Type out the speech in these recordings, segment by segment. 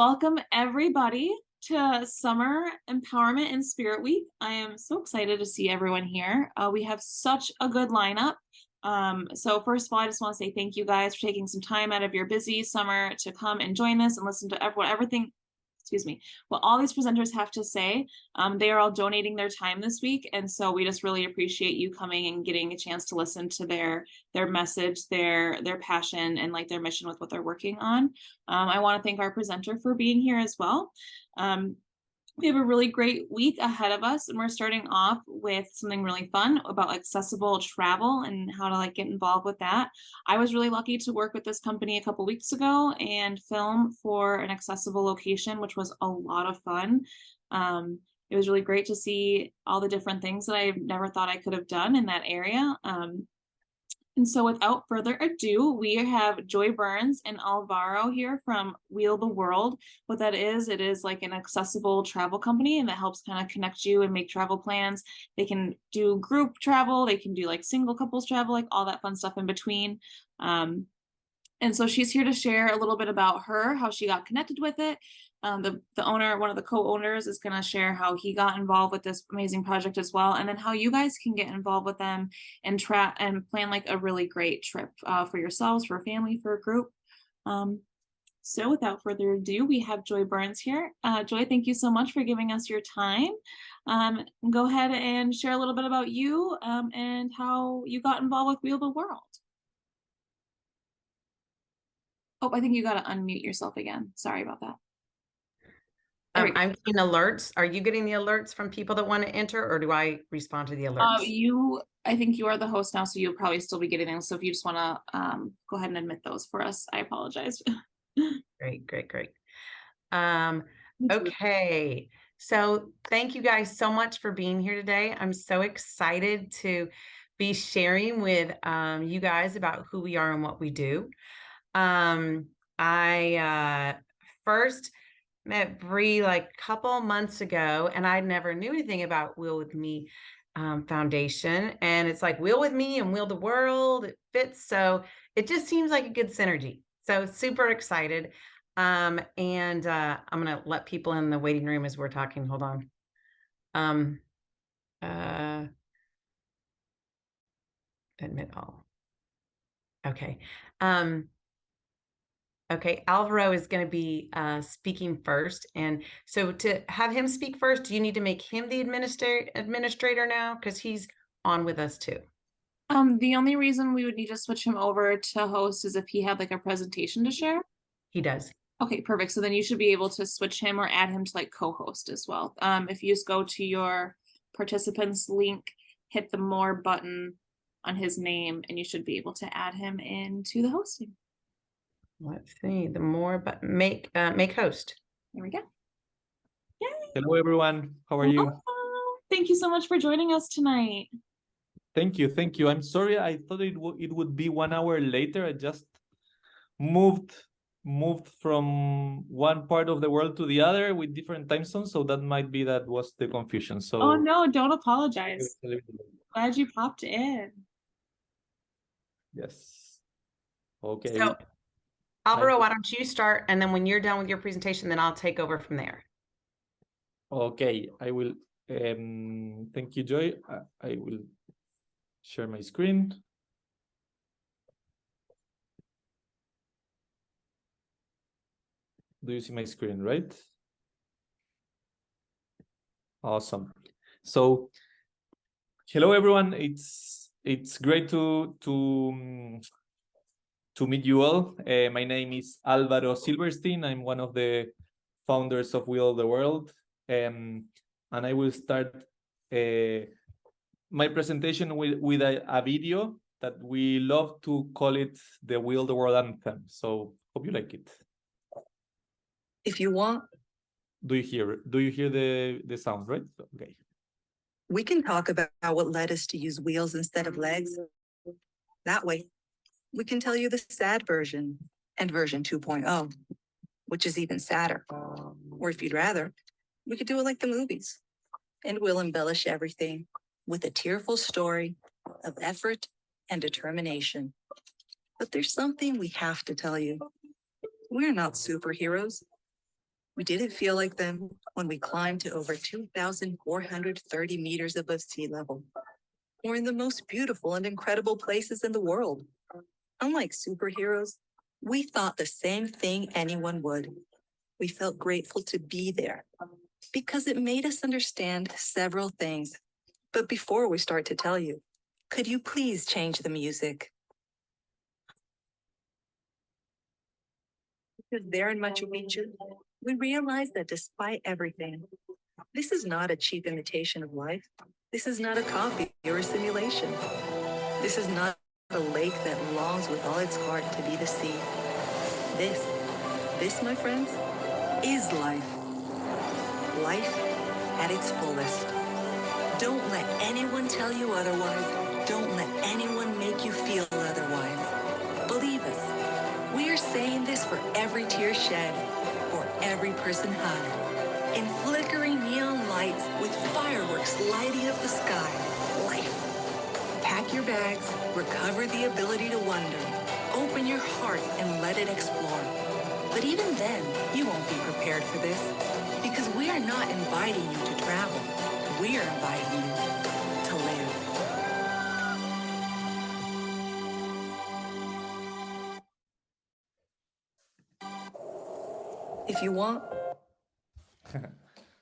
Welcome everybody to Summer Empowerment and Spirit Week. I am so excited to see everyone here. We have such a good lineup. So first of all, I just want to say thank you guys for taking some time out of your busy summer to come and join us and listen to what all these presenters have to say. They are all donating their time this week, and so we just really appreciate you coming and getting a chance to listen to their message, their passion, and like their mission with what they're working on. I want to thank our presenter for being here as well. We have a really great week ahead of us, and we're starting off with something really fun about accessible travel and how to get involved with that. I was really lucky to work with this company a couple weeks ago and film for an accessible location, which was a lot of fun. It was really great to see all the different things that I never thought I could have done in that area. And so without further ado, we have Joy Burns and Alvaro here from Wheel the World. What that is, it is like an accessible travel company, and that helps kind of connect you and make travel plans. They can do group travel, they can do like single couples travel, like all that fun stuff in between. And so she's here to share a little bit about her, how she got connected with it. The owner, one of the co-owners, is going to share how he got involved with this amazing project as well, and then how you guys can get involved with them and plan like a really great trip for yourselves, for a family, for a group. So without further ado, we have Joy Burns here. Joy, thank you so much for giving us your time. Go ahead and share a little bit about you and how you got involved with Wheel the World. Oh, I think you got to unmute yourself again. Sorry about that. I'm getting alerts. Are you getting the alerts from people that want to enter, or do I respond to the alerts? I think you are the host now, so you'll probably still be getting them. So if you just want to go ahead and admit those for us, I apologize. Great. Okay. So thank you guys so much for being here today. I'm so excited to be sharing with you guys about who we are and what we do. I first met Bree like a couple months ago, and I never knew anything about Wheel with Me Foundation. And it's like Wheel with Me and Wheel the World. It fits. So it just seems like a good synergy. So super excited. And I'm going to let people in the waiting room as we're talking. Hold on. Admit all. Okay. Okay, Alvaro is going to be speaking first. And so to have him speak first, do you need to make him the administrator now? Because he's on with us too. The only reason we would need to switch him over to host is if he had like a presentation to share. He does. Okay, perfect. So then you should be able to switch him or add him to like co-host as well. If you just go to your participants link, hit the more button on his name, and you should be able to add him into the hosting. Let's see, the more but make host. There we go. Yay. Hello everyone. How are you? Thank you so much for joining us tonight. Thank you. I'm sorry. I thought it would be 1 hour later. I just moved from one part of the world to the other with different time zones, so that was the confusion. So oh no, don't apologize. Glad you popped in. Yes. Okay. So Alvaro, why don't you start, and then when you're done with your presentation, then I'll take over from there. Okay, I will. Thank you, Joy. I will share my screen. Do you see my screen, right? Awesome. So, hello everyone. It's great to meet you all. My name is Alvaro Silberstein. I'm one of the founders of Wheel the World. And I will start my presentation with a video that we love to call it the Wheel the World Anthem. So hope you like it. If you want. Do you hear the sound, right? Okay. We can talk about what led us to use wheels instead of legs. That way, we can tell you the sad version and version 2.0, which is even sadder. Or if you'd rather, we could do it like the movies, and we'll embellish everything with a tearful story of effort and determination. But there's something we have to tell you. We're not superheroes. We didn't feel like them when we climbed to over 2,430 meters above sea level, or in the most beautiful and incredible places in the world. Unlike superheroes, we thought the same thing anyone would. We felt grateful to be there because it made us understand several things. But before we start to tell you, could you please change the music? Because there in Machu Picchu, we realized that despite everything, this is not a cheap imitation of life. This is not a copy or a simulation. This is not a lake that longs with all its heart to be the sea. This, my friends, is life. Life at its fullest. Don't let anyone tell you otherwise. Don't let anyone make you feel otherwise. Believe us, we are saying this for every tear shed, for every person hugged. In flickering neon lights with fireworks lighting up the sky, life. Pack your bags, recover the ability to wonder, open your heart and let it explore. But even then, you won't be prepared for this, because we are not inviting you to travel. We are inviting you to live. If you want.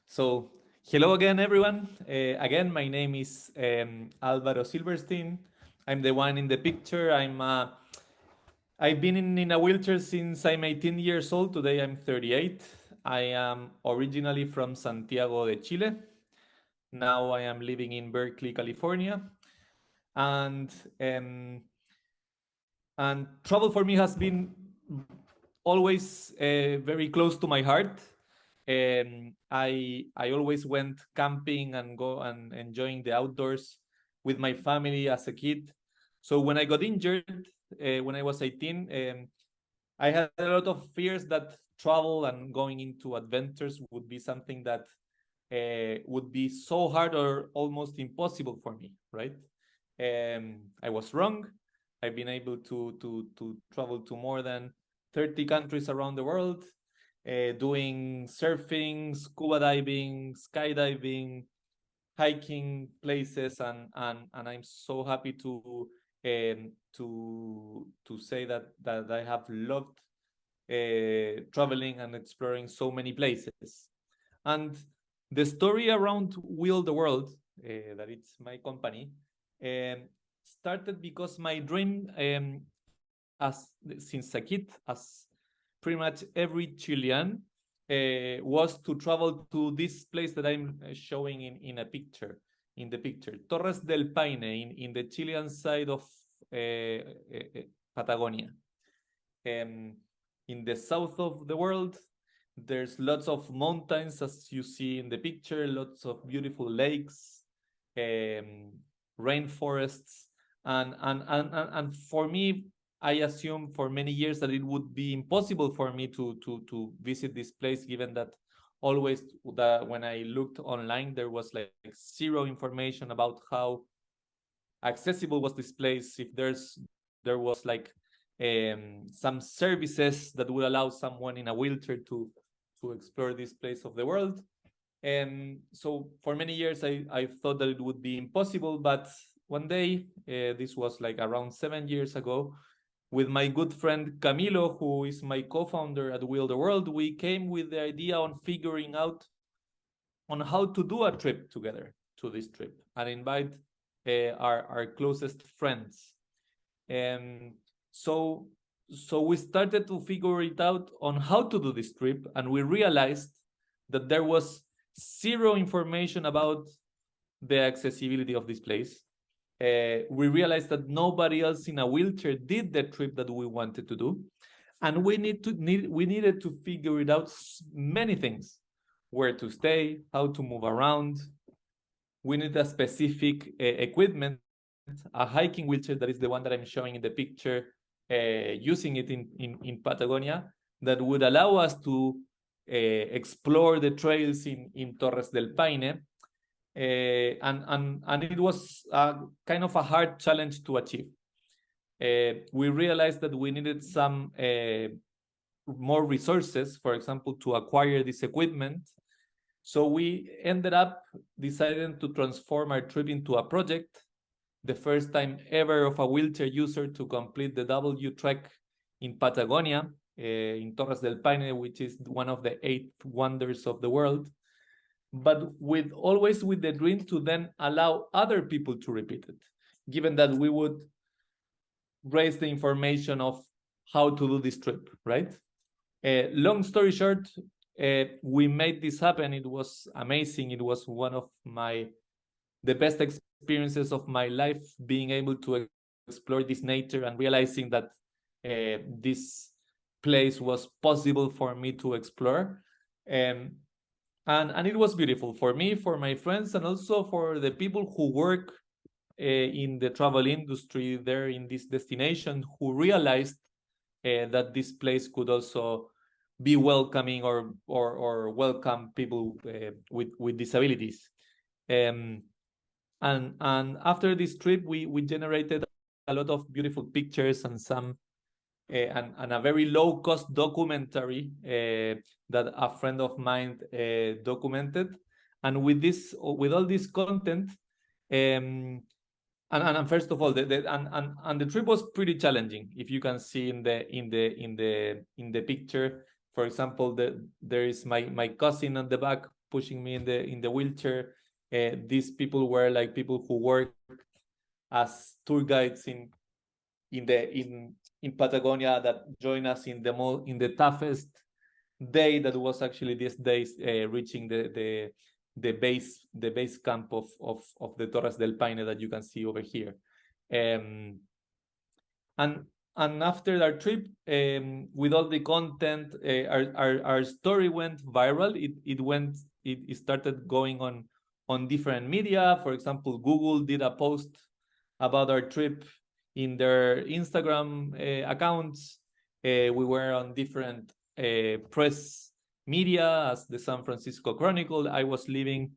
So, hello again, everyone. Again, my name is Alvaro Silberstein. I'm the one in the picture. I've been in a wheelchair since I'm 18 years old. Today I'm 38. I am originally from Santiago de Chile. Now I am living in Berkeley, California. And travel for me has been always very close to my heart. I always went camping and go and enjoying the outdoors with my family as a kid. So when I got injured when I was 18, I had a lot of fears that travel and going into adventures would be something that would be so hard or almost impossible for me, right? I was wrong. I've been able to travel to more than 30 countries around the world, doing surfing, scuba diving, skydiving, hiking places, and I'm so happy to say that I have loved traveling and exploring so many places. And the story around Wheel the World, that it's my company, started because my dream, since a kid, as pretty much every Chilean, was to travel to this place that I'm showing in the picture, Torres del Paine, in the Chilean side of Patagonia. In the south of the world, there's lots of mountains, as you see in the picture, lots of beautiful lakes, rainforests, and for me, I assumed for many years that it would be impossible for me to visit this place, given that always when I looked online, there was like zero information about how accessible was this place, if there was like some services that would allow someone in a wheelchair to explore this place of the world. And so for many years, I thought that it would be impossible, but one day, this was like around 7 years ago, with my good friend Camilo, who is my co-founder at Wheel the World, we came with the idea on figuring out on how to do a trip together to this trip and invite our closest friends. So we started to figure it out on how to do this trip, and we realized that there was zero information about the accessibility of this place. We realized that nobody else in a wheelchair did the trip that we wanted to do, and we needed to figure it out many things: where to stay, how to move around. We need a specific equipment, a hiking wheelchair that is the one that I'm showing in the picture, using it in Patagonia, that would allow us to explore the trails in Torres del Paine. And it was kind of a hard challenge to achieve. We realized that we needed some more resources, for example, to acquire this equipment. So we ended up deciding to transform our trip into a project, the first time ever of a wheelchair user to complete the W trek in Patagonia, in Torres del Paine, which is one of the 8 wonders of the world, but always with the dream to then allow other people to repeat it, given that we would raise the information of how to do this trip, right? Long story short, we made this happen. It was amazing. It was one of the best experiences of my life, being able to explore this nature and realizing that this place was possible for me to explore. And it was beautiful for me, for my friends, and also for the people who work in the travel industry there in this destination, who realized that this place could also be welcoming or welcome people with disabilities. And after this trip, we generated a lot of beautiful pictures and and a very low-cost documentary that a friend of mine documented. And with all this content, and first of all, the trip was pretty challenging. If you can see in the picture, for example, there is my cousin on the back pushing me in the wheelchair. These people were like people who work as tour guides in Patagonia that join us in the toughest day that was actually this day, reaching the base camp of the Torres del Paine that you can see over here. And after our trip, with all the content, our story went viral. It started going on different media. For example, Google did a post about our trip in their Instagram accounts. We were on different press media as the San Francisco Chronicle. I was living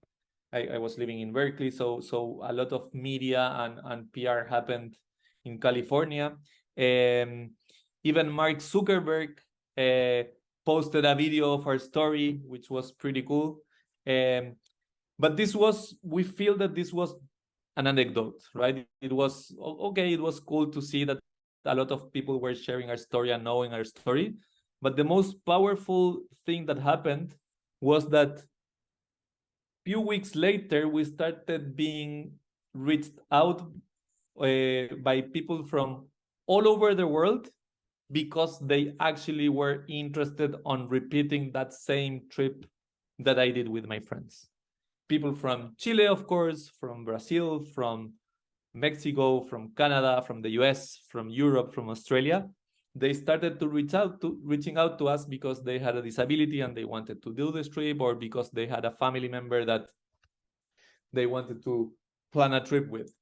in Berkeley, so a lot of media and PR happened in California. Even Mark Zuckerberg posted a video of our story, which was pretty cool. But we feel that this was an anecdote, right? It was okay. It was cool to see that a lot of people were sharing our story and knowing our story. But the most powerful thing that happened was that few weeks later, we started being reached out by people from all over the world, because they actually were interested on repeating that same trip that I did with my friends. People from Chile, of course, from Brazil, from Mexico, from Canada, from the US, from Europe, from Australia. They started to reaching out to us because they had a disability and they wanted to do this trip, or because they had a family member that they wanted to plan a trip with.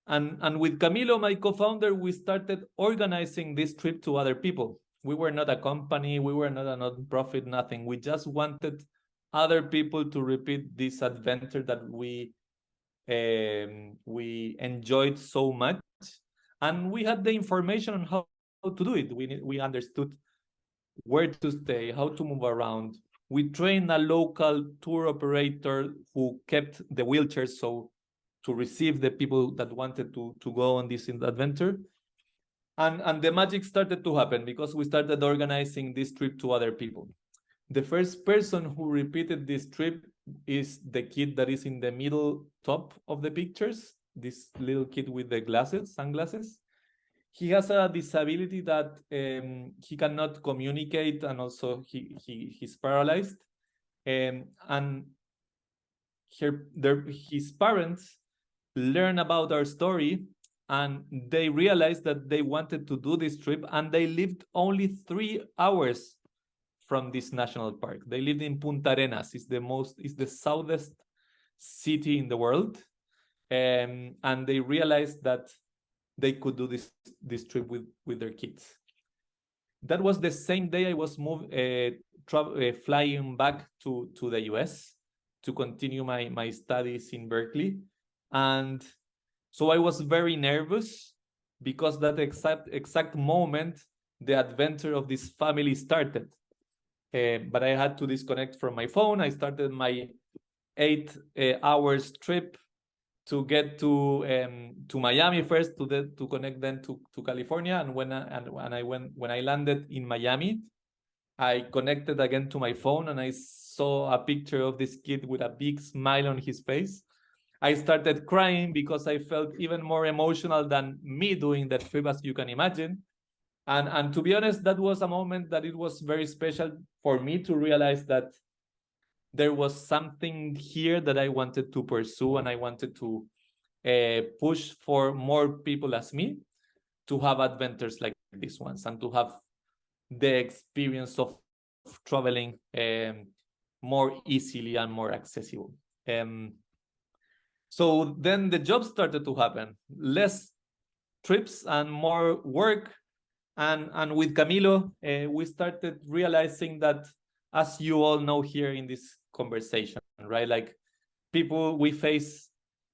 And with Camilo, my co-founder, we started organizing this trip to other people. We were not a company, we were not a non-profit, nothing. We just wanted other people to repeat this adventure that we enjoyed so much. And we had the information on how to do it. We understood where to stay, how to move around. We trained a local tour operator who kept the wheelchairs, so to receive the people that wanted to go on this adventure. And the magic started to happen because we started organizing this trip to other people. The first person who repeated this trip is the kid that is in the middle top of the pictures, this little kid with the sunglasses. He has a disability that he cannot communicate, and also he's paralyzed. And his parents learn about our story, and they realized that they wanted to do this trip, and they lived only 3 hours from this national park. They lived in Punta Arenas. It's the southest city in the world. And they realized that they could do this trip with their kids. That was the same day I was flying back to the US to continue my studies in Berkeley. And so I was very nervous because that exact moment the adventure of this family started. But I had to disconnect from my phone. I started my 8 hours trip to get to Miami first, to connect then to California. And when I landed in Miami, I connected again to my phone and I saw a picture of this kid with a big smile on his face. I started crying because I felt even more emotional than me doing that trip, as you can imagine. And to be honest, that was a moment that it was very special for me to realize that there was something here that I wanted to pursue, and I wanted to push for more people as me to have adventures like these ones and to have the experience of traveling more easily and more accessible. So then the job started to happen, less trips and more work. And with Camilo, we started realizing that, as you all know here in this conversation, right? Like, people, we face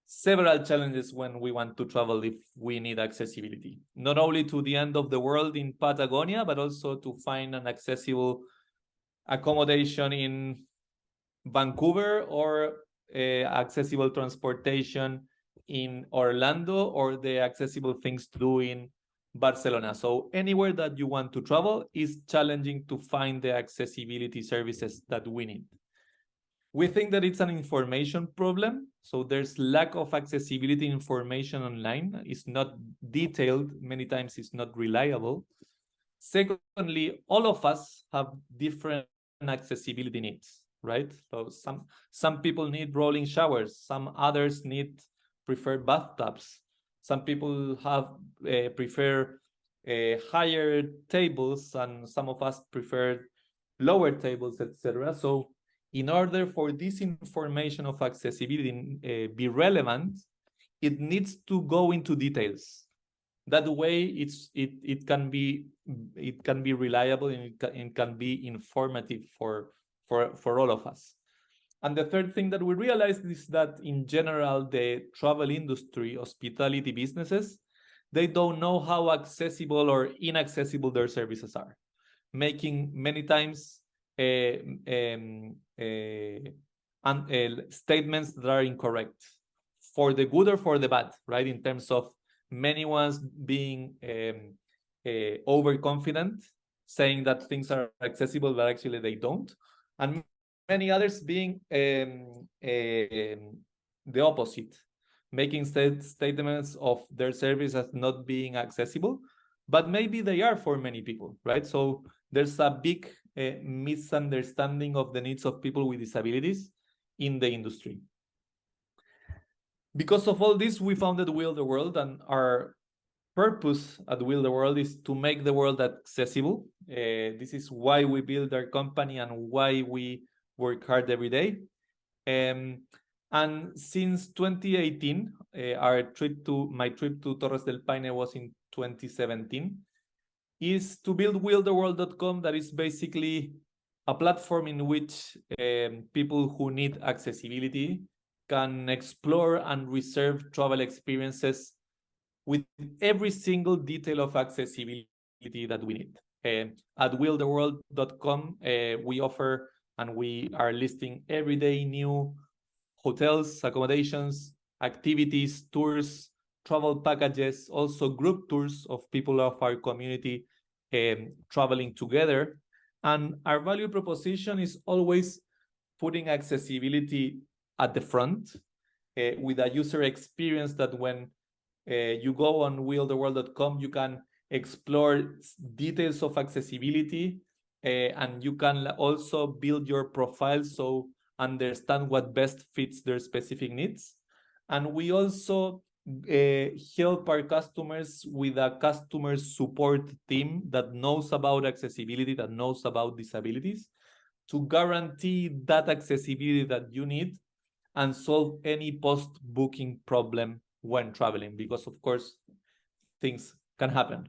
several challenges when we want to travel if we need accessibility, not only to the end of the world in Patagonia, but also to find an accessible accommodation in Vancouver, or accessible transportation in Orlando, or the accessible things to do in Barcelona. So anywhere that you want to travel is challenging to find the accessibility services that we need. We think that it's an information problem. So there's lack of accessibility information online. It's not detailed. Many times it's not reliable. Secondly, all of us have different accessibility needs, right? So some people need rolling showers. Some others prefer bathtubs. Some people prefer higher tables, and some of us prefer lower tables, etc. So in order for this information of accessibility be relevant, it needs to go into details. That way, it can be reliable, and it can be informative for all of us. And the third thing that we realized is that in general, the travel industry, hospitality businesses, they don't know how accessible or inaccessible their services are, making many times statements that are incorrect, for the good or for the bad, right? In terms of many ones being overconfident, saying that things are accessible, but actually they don't. And many others being the opposite, making statements of their service as not being accessible, but maybe they are for many people, right? So there's a big misunderstanding of the needs of people with disabilities in the industry. Because of all this, we founded Will the World, and our purpose at Will the World is to make the world accessible. This is why we build our company and why we work hard every day. And since 2018, my trip to Torres del Paine was in 2017, is to build willtheworld.com, that is basically a platform in which people who need accessibility can explore and reserve travel experiences with every single detail of accessibility that we need. At willtheworld.com, we offer and we are listing every day new hotels, accommodations, activities, tours, travel packages, also group tours of people of our community traveling together. And our value proposition is always putting accessibility at the front, with a user experience that when you go on willtheworld.com, you can explore details of accessibility, and you can also build your profile, so understand what best fits their specific needs. And we also help our customers with a customer support team that knows about accessibility, that knows about disabilities, to guarantee that accessibility that you need and solve any post-booking problem when traveling, because of course things can happen.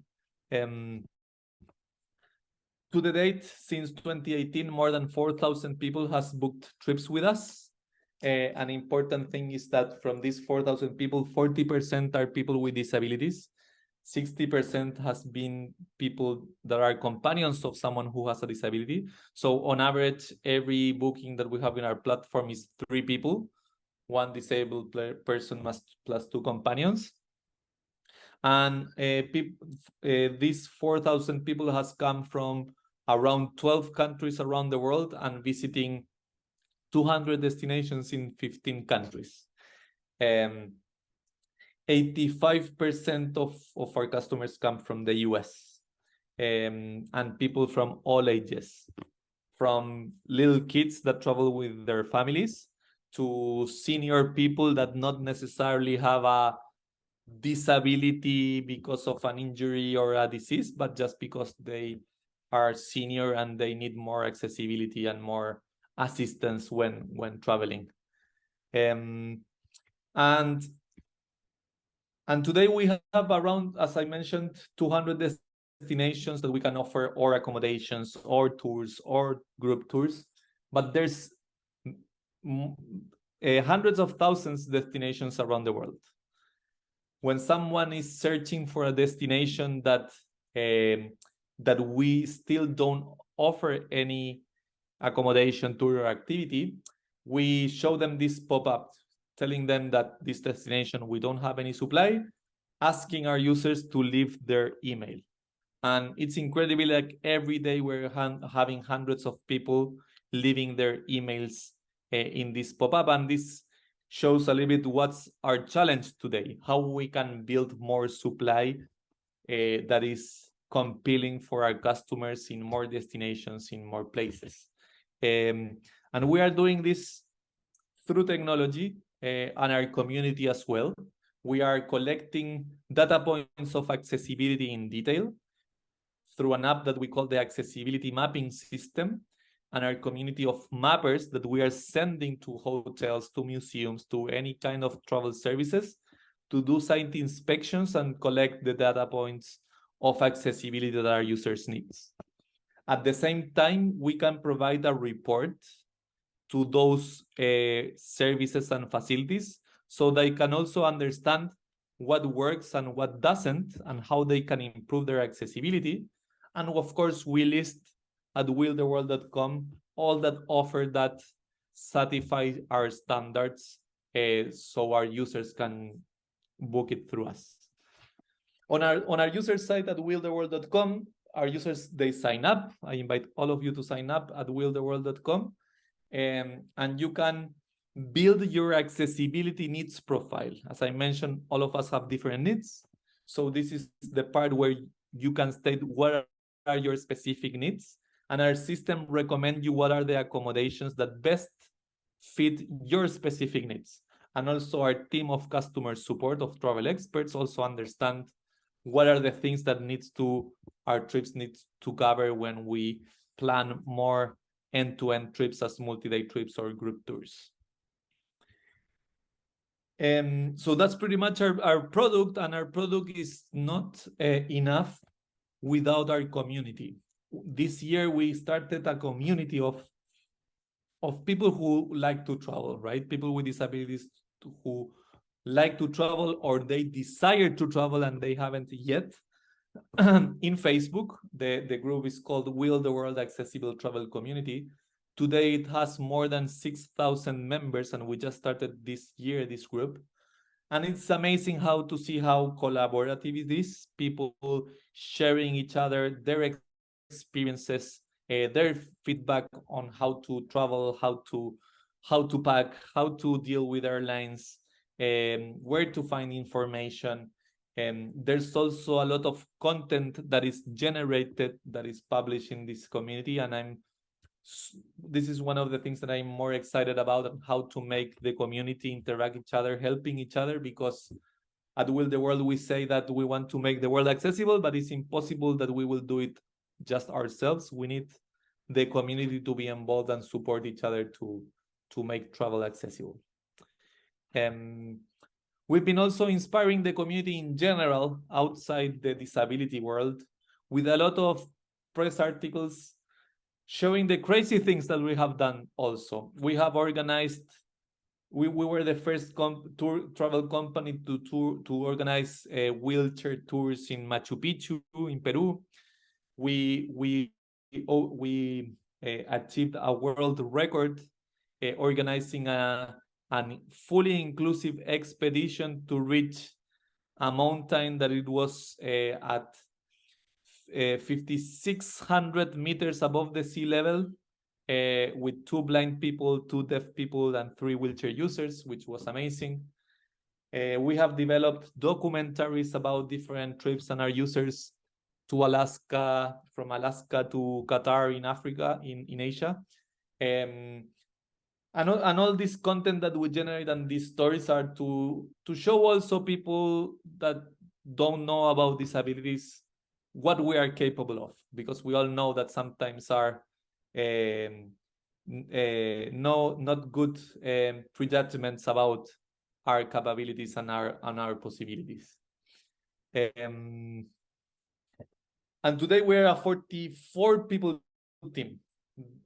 To the date, since 2018, more than 4,000 people has booked trips with us. An important thing is that from these 4,000 people, 40% are people with disabilities. 60% has been people that are companions of someone who has a disability. So on average, every booking that we have in our platform is 3 people, 1 disabled person plus 2 companions. And these 4,000 people has come from around 12 countries around the world and visiting 200 destinations in 15 countries. 85% of our customers come from the US, and people from all ages, from little kids that travel with their families to senior people that not necessarily have a disability because of an injury or a disease, but just because they are senior and they need more accessibility and more assistance when traveling. And today we have around, as I mentioned, 200 destinations that we can offer, or accommodations, or tours, or group tours. But there's hundreds of thousands of destinations around the world. When someone is searching for a destination that we still don't offer any accommodation, tour, or activity, we show them this pop-up telling them that this destination, we don't have any supply, asking our users to leave their email. And it's incredible, like every day we're having hundreds of people leaving their emails in this pop-up. And this shows a little bit what's our challenge today, how we can build more supply that is compelling for our customers in more destinations, in more places. And we are doing this through technology and our community as well. We are collecting data points of accessibility in detail through an app that we call the Accessibility Mapping System, and our community of mappers that we are sending to hotels, to museums, to any kind of travel services to do site inspections and collect the data points of accessibility that our users need. At the same time, we can provide a report to those services and facilities so they can also understand what works and what doesn't, and how they can improve their accessibility. And of course, we list at willtheworld.com all that offer that satisfy our standards, so our users can book it through us. On our user site at willtheworld.com, our users, they sign up. I invite all of you to sign up at willtheworld.com, and you can build your accessibility needs profile. As I mentioned, all of us have different needs. So this is the part where you can state what are your specific needs, and our system recommend you what are the accommodations that best fit your specific needs. And also our team of customer support of travel experts also understand what are the things that our trips needs to cover when we plan more end-to-end trips as multi-day trips or group tours. So that's pretty much our product, and our product is not enough without our community. This year we started a community of people who like to travel, right? People with disabilities who like to travel, or they desire to travel and they haven't yet. In Facebook, the group is called Will the World Accessible Travel Community. Today it has more than 6,000 members, and we just started this year, this group. And it's amazing to see how collaborative it is. People sharing each other, their experiences, their feedback on how to travel, how to pack, how to deal with airlines, where to find information. There's also a lot of content that is generated, that is published in this community, and this is one of the things that I'm more excited about, how to make the community interact each other, helping each other, because at Will the World we say that we want to make the world accessible, but it's impossible that we will do it just ourselves. We need the community to be involved and support each other to make travel accessible. We've been also inspiring the community in general outside the disability world with a lot of press articles showing the crazy things that we have done also. We have organized we were the first travel company to organize wheelchair tours in Machu Picchu in Peru. We achieved a world record organizing a fully inclusive expedition to reach a mountain that it was at 5,600 meters above the sea level, with 2 blind people, 2 deaf people, and 3 wheelchair users, which was amazing. We have developed documentaries about different trips and our users to Alaska, from Alaska to Qatar in Africa, in Asia. And all this content that we generate and these stories are to show also people that don't know about disabilities what we are capable of, because we all know that sometimes are not good prejudgments about our capabilities and our possibilities. And today we're a 44 people team.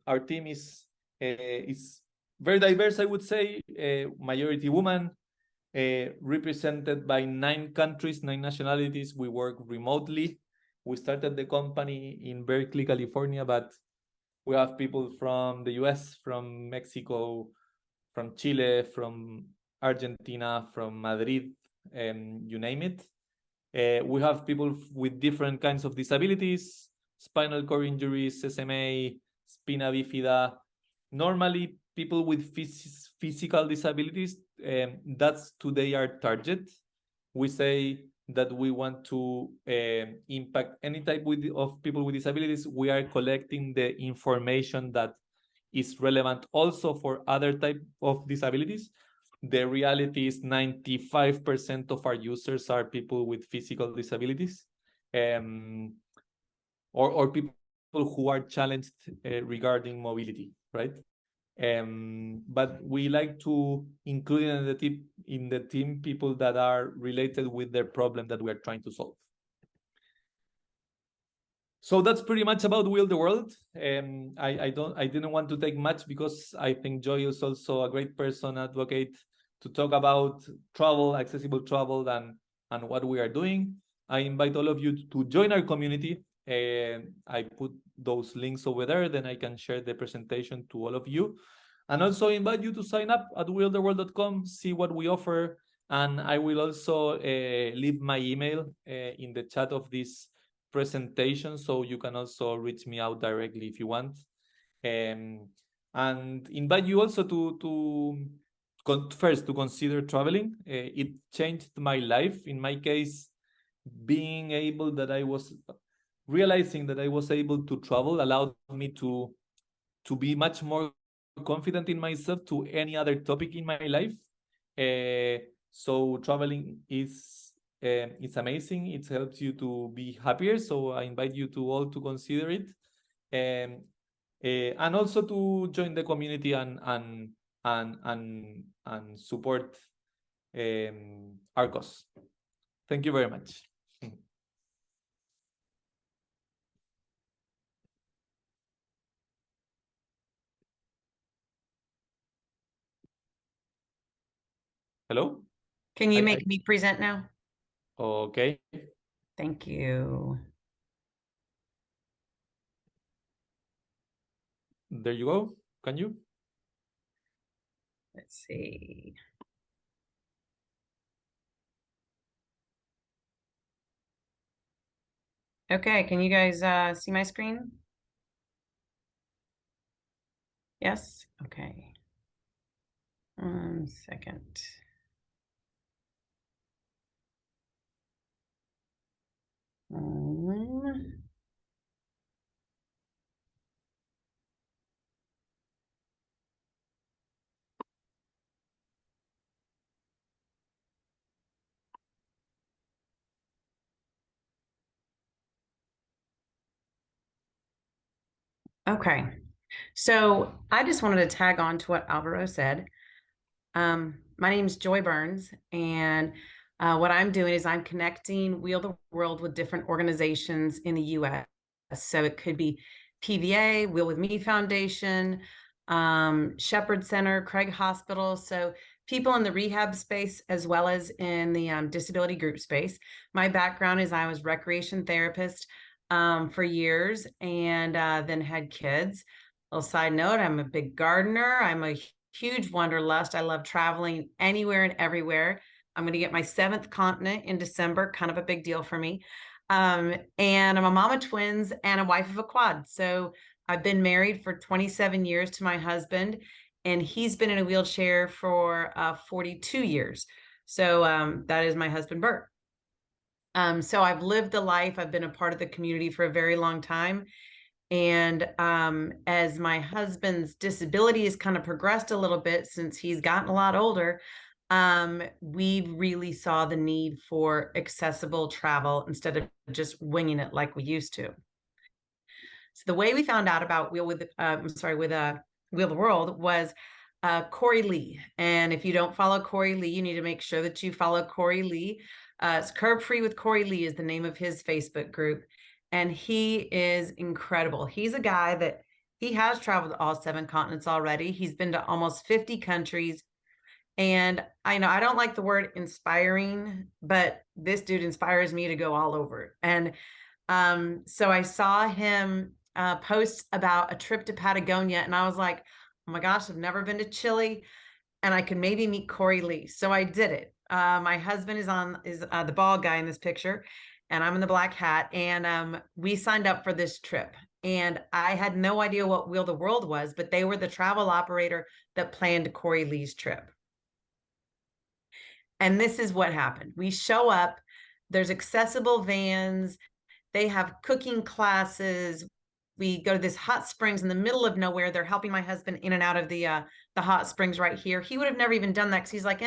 Our team is very diverse, I would say, majority women, represented by 9 countries, 9 nationalities. We work remotely. We started the company in Berkeley, California, but we have people from the US, from Mexico, from Chile, from Argentina, from Madrid, you name it. We have people with different kinds of disabilities, spinal cord injuries, SMA, spina bifida. Normally, people with physical disabilities, that's today our target. We say that we want to impact any type of people with disabilities. We are collecting the information that is relevant also for other type of disabilities. The reality is 95% of our users are people with physical disabilities, or people who are challenged regarding mobility, right? But we like to include in the team people that are related with their problem that we are trying to solve. So that's pretty much about Wheel the World. I didn't want to take much because I think Joy is also a great person, advocate, to talk about travel, accessible travel, and what we are doing. I invite all of you to join our community. I put those links over there, then I can share the presentation to all of you. And also invite you to sign up at wheeltheworld.com, see what we offer. And I will also leave my email in the chat of this presentation, so you can also reach me out directly if you want. And invite you also to first to consider traveling. It changed my life. In my case, realizing that I was able to travel allowed me to be much more confident in myself to any other topic in my life. So traveling is it's amazing. It helps you to be happier. So I invite you to all to consider it, and also to join the community and support our cause. Thank you very much. Hello? Can you make me present now? Okay. Thank you. There you go. Can you? Let's see. Okay, can you guys see my screen? Yes? Okay. 1 second. Okay, so I just wanted to tag on to what Alvaro said. My name is Joy Burns, and what I'm doing is I'm connecting Wheel the World with different organizations in the US. So it could be PVA, Wheel with Me Foundation, Shepherd Center, Craig Hospital. So people in the rehab space as well as in the disability group space. My background is I was recreation therapist for years, and then had kids. Little side note, I'm a big gardener. I'm a huge wanderlust. I love traveling anywhere and everywhere. I'm going to get my 7th continent in December, kind of a big deal for me. And I'm a mom of twins and a wife of a quad. So I've been married for 27 years to my husband, and he's been in a wheelchair for 42 years. So that is my husband, Bert. So I've lived the life. I've been a part of the community for a very long time. And as my husband's disability has kind of progressed a little bit since he's gotten a lot older, we really saw the need for accessible travel instead of just winging it like we used to. So the way we found out about Wheel the World was Corey Lee. And if you don't follow Corey Lee, you need to make sure that you follow Corey Lee. It's Curb Free with Corey Lee is the name of his Facebook group. And he is incredible. He's a guy that he has traveled all 7 continents already. He's been to almost 50 countries. And I know I don't like the word inspiring, but this dude inspires me to go all over. And so I saw him post about a trip to Patagonia, and I was like, oh my gosh, I've never been to Chile, and I could maybe meet Corey Lee. So I did it. My husband is the bald guy in this picture, and I'm in the black hat. And we signed up for this trip. And I had no idea what Wheel the World was, but they were the travel operator that planned Corey Lee's trip. And this is what happened. We show up, there's accessible vans, they have cooking classes. We go to this hot springs in the middle of nowhere. They're helping my husband in and out of the hot springs right here. He would have never even done that because he's like,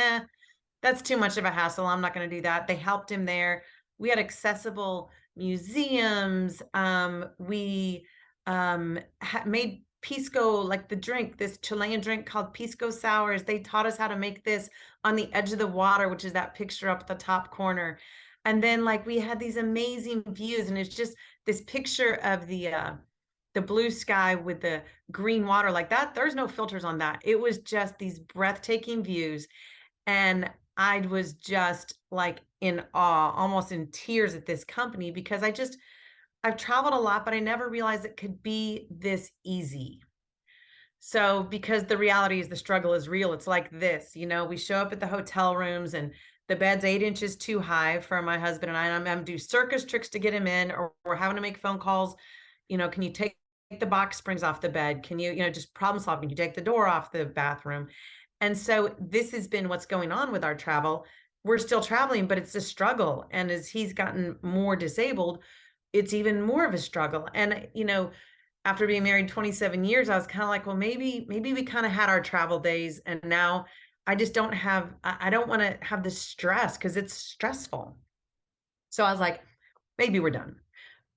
that's too much of a hassle. I'm not going to do that. They helped him there. We had accessible museums. We made pisco, like the drink, this Chilean drink called pisco sours. They taught us how to make this on the edge of the water, which is that picture up at the top corner. And then like we had these amazing views, and it's just this picture of the blue sky with the green water like that. There's no filters on that. It was just these breathtaking views. And I was just like in awe, almost in tears at this company, because I've traveled a lot, but I never realized it could be this easy. So because the reality is the struggle is real. It's like this, we show up at the hotel rooms and the bed's 8 inches too high for my husband and I. And I'm do circus tricks to get him in, or we're having to make phone calls. Can you take the box springs off the bed? Can you, just problem solving? Can you take the door off the bathroom? And so this has been what's going on with our travel. We're still traveling, but it's a struggle. And as he's gotten more disabled, it's even more of a struggle. And, after being married 27 years, I was kind of like, well, maybe we kind of had our travel days, and now I just don't want to have this stress because it's stressful. So I was like, maybe we're done.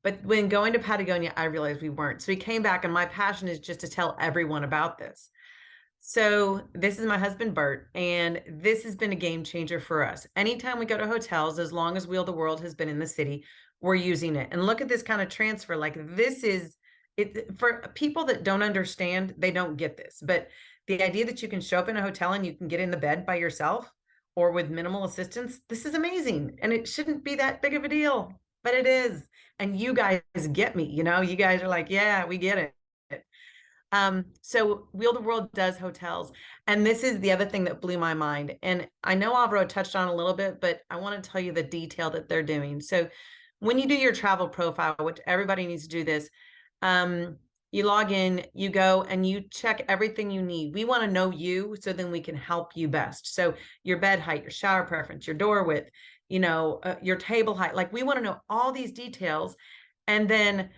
But when going to Patagonia, I realized we weren't. So we came back, and my passion is just to tell everyone about this. So this is my husband, Bert, and this has been a game changer for us. Anytime we go to hotels, as long as Wheel the World has been in the city, we're using it. And look at this kind of transfer. Like, this is it for people that don't understand, they don't get this. But the idea that you can show up in a hotel and you can get in the bed by yourself or with minimal assistance, this is amazing. And it shouldn't be that big of a deal, but it is. And you guys get me, you guys are like, yeah, we get it. So Wheel the World does hotels. And this is the other thing that blew my mind. And I know Alvaro touched on a little bit, but I want to tell you the detail that they're doing. So when you do your travel profile, which everybody needs to do this, you log in, you go and you check everything you need. We want to know you so then we can help you best. So your bed height, your shower preference, your door width, your table height, like we want to know all these details. And then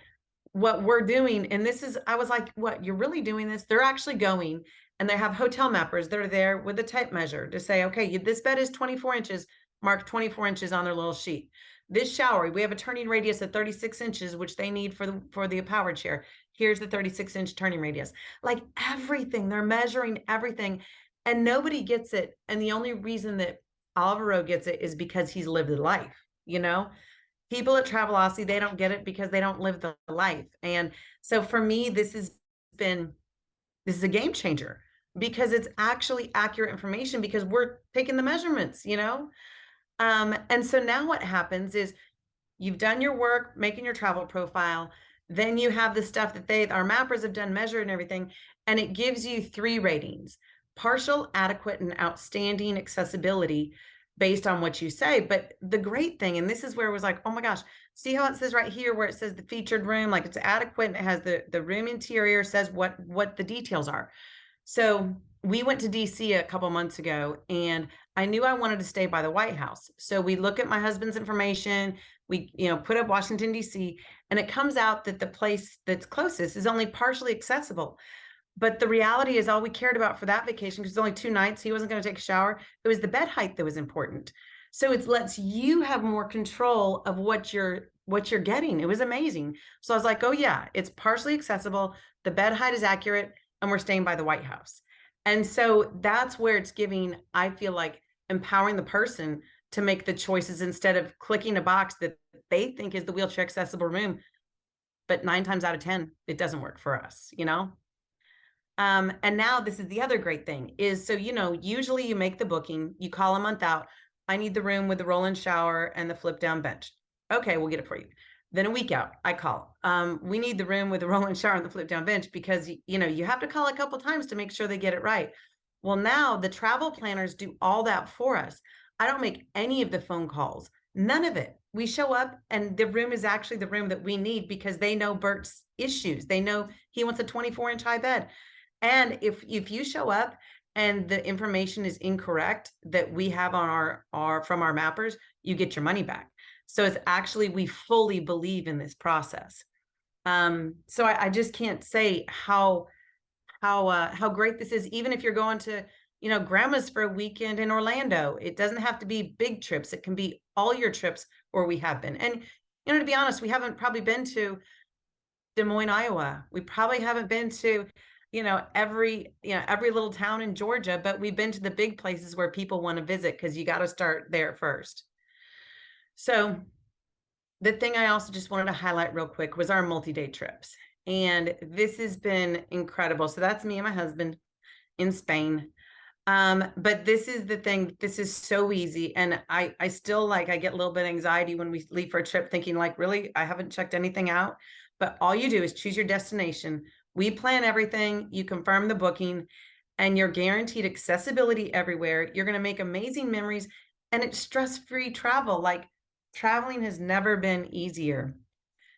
what we're doing, and this is, I was like, what, you're really doing this? They're actually going, and they have hotel mappers that are there with a tape measure to say, okay, this bed is 24 inches, mark 24 inches on their little sheet. This shower, we have a turning radius of 36 inches, which they need for the power chair. Here's the 36-inch turning radius. Like everything, they're measuring everything, and nobody gets it. And the only reason that Alvaro gets it is because he's lived the life, People at Travelocity, they don't get it because they don't live the life. And so for me, this is a game changer. because it's actually accurate information because we're taking the measurements, you know? And so now what happens is you've done your work, making your travel profile, then you have the stuff that our mappers have done, measured and everything, and it gives you 3 ratings: partial, adequate, and outstanding accessibility based on what you say. But the great thing, and this is where it was like, oh my gosh, see how it says right here where it says the featured room, like it's adequate and it has the room interior, says what the details are. So we went to DC a couple months ago, and I knew I wanted to stay by the White House. So we look at my husband's information, we, put up Washington, DC, and it comes out that the place that's closest is only partially accessible. But the reality is all we cared about for that vacation, because it's only 2 nights, he wasn't going to take a shower. It was the bed height that was important. So it lets you have more control of what you're getting. It was amazing. So I was like, oh yeah, it's partially accessible. The bed height is accurate, and we're staying by the White House. And so that's where it's giving, I feel like, empowering the person to make the choices instead of clicking a box that they think is the wheelchair accessible room. But 9 times out of 10, it doesn't work for us, And now this is the other great thing is, so, usually you make the booking, you call a month out. I need the room with the roll-in shower and the flip down bench. Okay, we'll get it for you. Then a week out, I call. We need the room with the roll-in shower and the flip down bench, because, you have to call a couple times to make sure they get it right. Well, now the travel planners do all that for us. I don't make any of the phone calls, none of it. We show up and the room is actually the room that we need, because they know Bert's issues. They know he wants a 24-inch high bed. And if you show up and the information is incorrect that we have on our from our mappers, you get your money back. So it's actually, we fully believe in this process. So I just can't say how great this is. Even if you're going to, grandma's for a weekend in Orlando, it doesn't have to be big trips. It can be all your trips where we have been. And, to be honest, we haven't probably been to Des Moines, Iowa. We probably haven't been to, every little town in Georgia, but we've been to the big places where people want to visit, because you got to start there first. So the thing I also just wanted to highlight real quick was our multi-day trips. And this has been incredible. So that's me and my husband in Spain. But this is the thing, this is so easy. And I still I get a little bit of anxiety when we leave for a trip, thinking like, really, I haven't checked anything out. But all you do is choose your destination. We plan everything, you confirm the booking, and you're guaranteed accessibility everywhere. You're going to make amazing memories, and it's stress-free travel. Like, traveling has never been easier.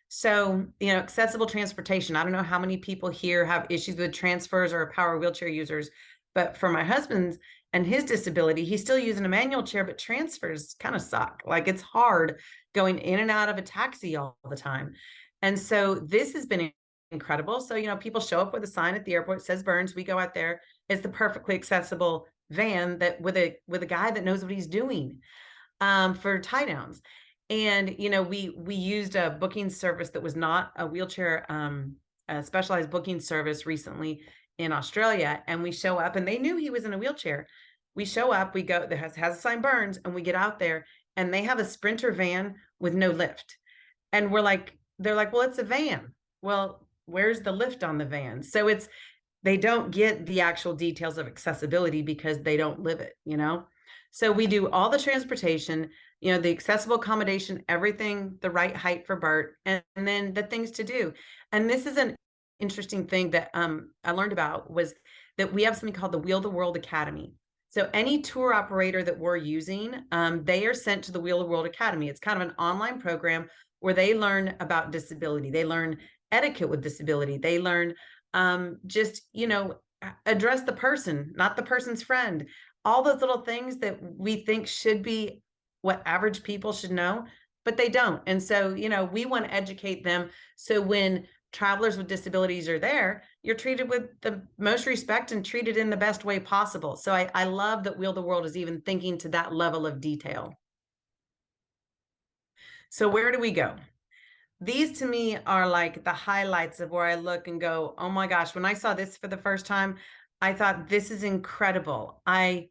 So, accessible transportation. I don't know how many people here have issues with transfers or power wheelchair users, but for my husband and his disability, he's still using a manual chair, but transfers kind of suck. Like, it's hard going in and out of a taxi all the time. And so this has been incredible. So, people show up with a sign at the airport, it says Burns. We go out there. It's the perfectly accessible van that with a guy that knows what he's doing for tie downs. And, we used a booking service that was not a wheelchair, a specialized booking service recently in Australia. And we show up and they knew he was in a wheelchair. We show up, we go, that has a sign Burns, and we get out there and they have a Sprinter van with no lift. And they're like, well, it's a van. Well, where's the lift on the van? So they don't get the actual details of accessibility because they don't live it, So we do all the transportation, the accessible accommodation, everything, the right height for Bert, and then the things to do. And this is an interesting thing that I learned about, was that we have something called the Wheel the World Academy. So any tour operator that we're using, they are sent to the Wheel the World Academy. It's kind of an online program where they learn about disability. They learn etiquette with disability. They learn address the person, not the person's friend. All those little things that we think should be what average people should know, but they don't. And so, we want to educate them. So when travelers with disabilities are there, you're treated with the most respect and treated in the best way possible. So I love that Wheel the World is even thinking to that level of detail. So where do we go? These to me are like the highlights of where I look and go, oh my gosh, when I saw this for the first time, I thought, this is incredible. I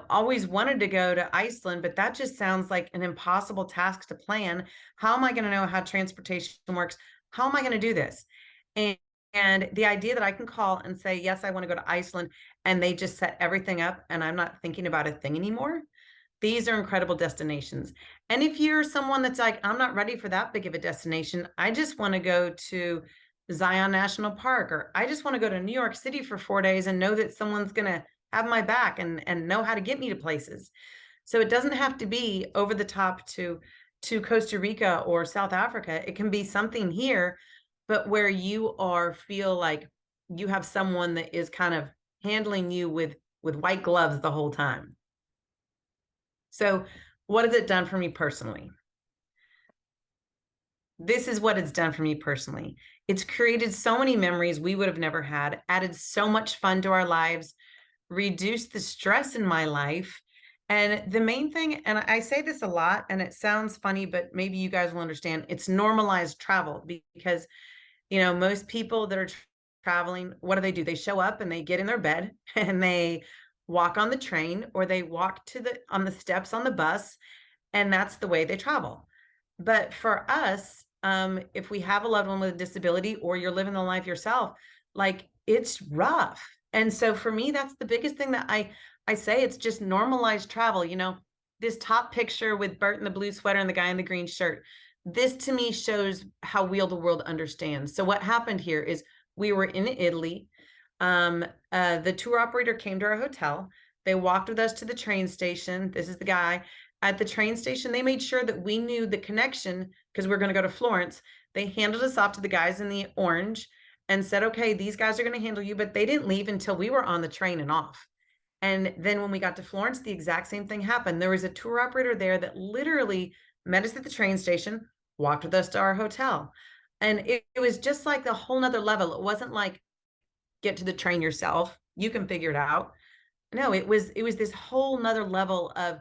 always wanted to go to Iceland, but that just sounds like an impossible task to plan. How am I going to know how transportation works? How am I going to do this? And And the idea that I can call and say, yes, I want to go to Iceland, and they just set everything up and I'm not thinking about a thing anymore. These are incredible destinations. And if you're someone that's like, I'm not ready for that big of a destination, I just want to go to Zion National Park, or I just want to go to New York City for 4 days and know that someone's going to have my back and know how to get me to places. So it doesn't have to be over the top to Costa Rica or South Africa. It can be something here, but where you feel like you have someone that is kind of handling you with white gloves the whole time. So what has it done for me personally? This is what it's done for me personally. It's created so many memories we would have never had, added so much fun to our lives, reduced the stress in my life. And the main thing, and I say this a lot, and it sounds funny, but maybe you guys will understand, it's normalized travel, because, you know, most people that are traveling, what do? They show up and they get in their bed and they walk on the train, or they walk on the steps on the bus, and that's the way they travel. But for us, if we have a loved one with a disability, or you're living the life yourself, like, it's rough. And so for me, that's the biggest thing that I say, it's just normalized travel. You know, this top picture with Bert in the blue sweater and the guy in the green shirt, this to me shows how Wheel the World understands. So what happened here is we were in Italy. The tour operator came to our hotel. They walked with us to the train station. This is the guy. At the train station, they made sure that we knew the connection, because we're going to go to Florence. They handed us off to the guys in the orange and said, okay, these guys are going to handle you, but they didn't leave until we were on the train and off. And then when we got to Florence, the exact same thing happened. There was a tour operator there that literally met us at the train station, walked with us to our hotel. And it was just like the whole nother level. It wasn't like, get to the train yourself, you can figure it out. No, it was this whole nother level of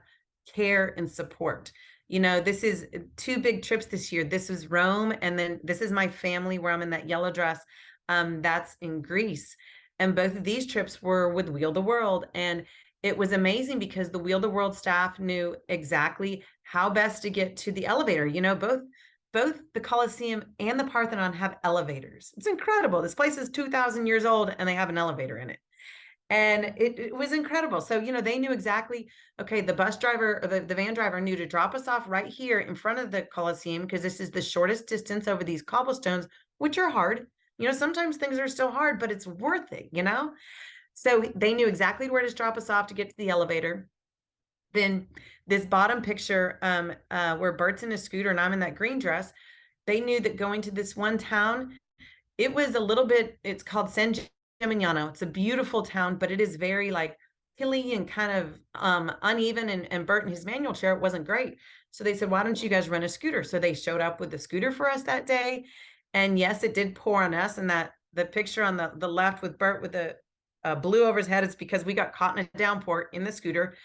care and support. You know, this is 2 big trips this year. This was Rome, and then this is my family, where I'm in that yellow dress. That's in Greece. And both of these trips were with Wheel the World. And it was amazing because the Wheel the World staff knew exactly how best to get to the elevator. You know, both the Colosseum and the Parthenon have elevators. It's incredible. This place is 2,000 years old and they have an elevator in it. And it was incredible. So, you know, they knew exactly, okay, the bus driver, or the van driver knew to drop us off right here in front of the Colosseum, because this is the shortest distance over these cobblestones, which are hard. You know, sometimes things are still hard, but it's worth it, you know? So they knew exactly where to drop us off to get to the elevator. Then this bottom picture, where Bert's in a scooter and I'm in that green dress, they knew that going to this one town, it was a little bit, it's called San Gimignano. It's a beautiful town, but it is very like hilly and kind of uneven. And Bert in his manual chair, it wasn't great. So they said, why don't you guys rent a scooter? So they showed up with the scooter for us that day. And yes, it did pour on us. And that the picture on the left with Bert with the blue over his head, it's because we got caught in a downpour in the scooter.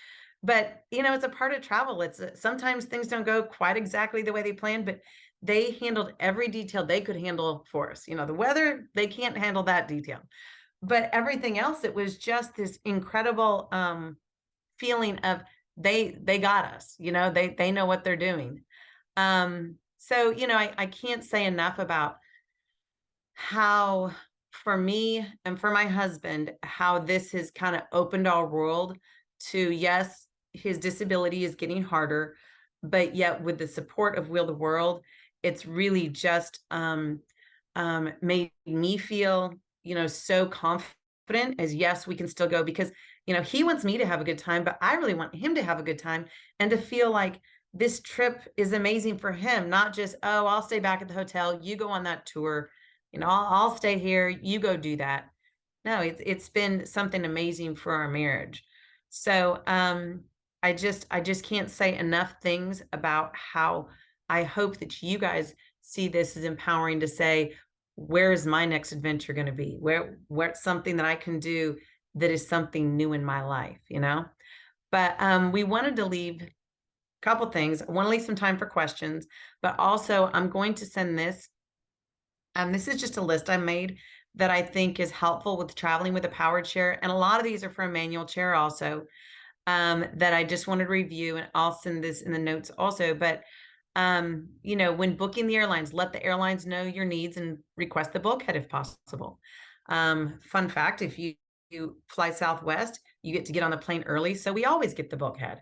But, you know, it's a part of travel. It's sometimes things don't go quite exactly the way they planned, but they handled every detail they could handle for us. You know, the weather, they can't handle that detail. But everything else, it was just this incredible feeling of they got us, you know, they know what they're doing. So, you know, I can't say enough about how, for me and for my husband, how this has kind of opened our world to, yes, his disability is getting harder, but yet with the support of Wheel the World, it's really just made me feel, you know, so confident as, yes, we can still go, because, you know, he wants me to have a good time, but I really want him to have a good time and to feel like this trip is amazing for him, not just, oh, I'll stay back at the hotel, you go on that tour, you know, I'll stay here, you go do that. No, it's been something amazing for our marriage. So I just can't say enough things about how I hope that you guys see this as empowering to say, where is my next adventure going to be? Where's something that I can do that is something new in my life, you know? But we wanted to leave a couple things. I want to leave some time for questions, but also I'm going to send this. This is just a list I made that I think is helpful with traveling with a powered chair. And a lot of these are for a manual chair also, that I just wanted to review, and I'll send this in the notes also. But You know, when booking the airlines, let the airlines know your needs and request the bulkhead if possible. Fun fact, if you fly Southwest, you get to get on the plane early. So we always get the bulkhead.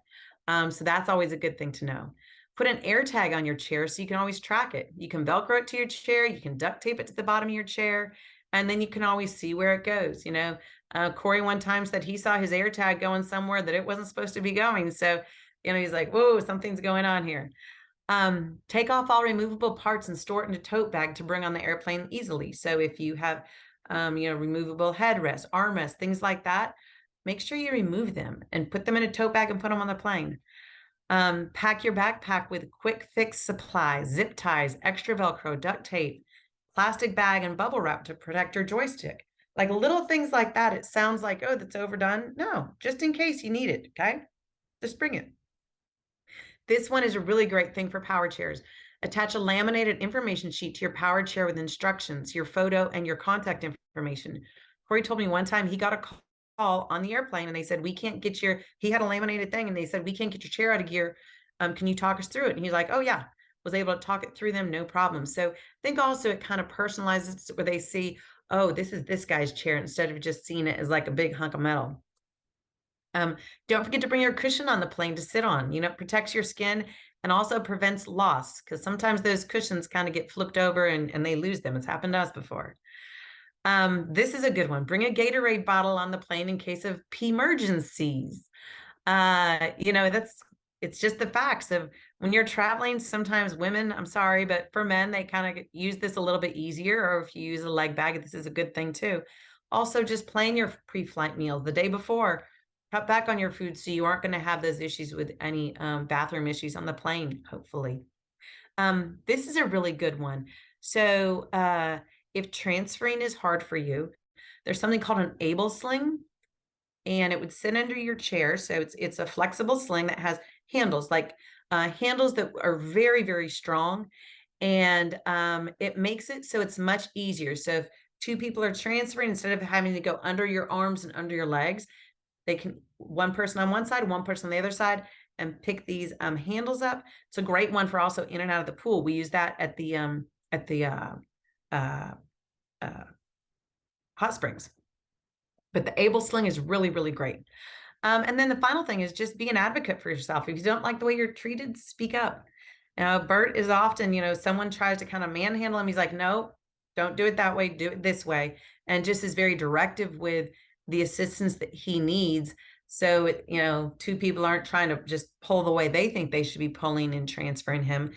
So that's always a good thing to know. Put an air tag on your chair so you can always track it. You can Velcro it to your chair. You can duct tape it to the bottom of your chair. And then you can always see where it goes. You know, Corey one time said he saw his air tag going somewhere that it wasn't supposed to be going. So, you know, he's like, whoa, something's going on here. Take off all removable parts and store it in a tote bag to bring on the airplane easily. So if you have, you know, removable headrests, armrests, things like that, make sure you remove them and put them in a tote bag and put them on the plane. Pack your backpack with quick fix supplies, zip ties, extra Velcro, duct tape, plastic bag, and bubble wrap to protect your joystick. Like little things like that. It sounds like, oh, that's overdone. No, just in case you need it. Okay. Just bring it. This one is a really great thing for power chairs. Attach a laminated information sheet to your power chair with instructions, your photo, and your contact information. Corey told me one time he got a call on the airplane and they said, we can't get your, he had a laminated thing and they said, we can't get your chair out of gear. Can you talk us through it? And he's like, oh yeah, was able to talk it through them, no problem. So I think also it kind of personalizes where they see, oh, this is this guy's chair instead of just seeing it as like a big hunk of metal. Don't forget to bring your cushion on the plane to sit on. You know, it protects your skin and also prevents loss because sometimes those cushions kind of get flipped over and they lose them. It's happened to us before. This is a good one. Bring a Gatorade bottle on the plane in case of emergencies. You know, it's just the facts of when you're traveling, sometimes women, I'm sorry, but for men, they kind of use this a little bit easier, or if you use a leg bag, this is a good thing too. Also, just plan your pre-flight meals the day before. Cut back on your food so you aren't going to have those issues with any bathroom issues on the plane, hopefully. This is a really good one. So if transferring is hard for you, there's something called an able sling, and it would sit under your chair. So it's a flexible sling that has handles, like handles that are very, very strong. And it makes it so it's much easier. So if two people are transferring, instead of having to go under your arms and under your legs, they can, one person on one side, one person on the other side, and pick these handles up. It's a great one for also in and out of the pool. We use that at the hot springs. But the able sling is really, really great. And then the final thing is just be an advocate for yourself. If you don't like the way you're treated, speak up. Bert is often, you know, someone tries to kind of manhandle him. He's like, no, don't do it that way. Do it this way. And just is very directive with the assistance that he needs. So, you know, two people aren't trying to just pull the way they think they should be pulling and transferring him.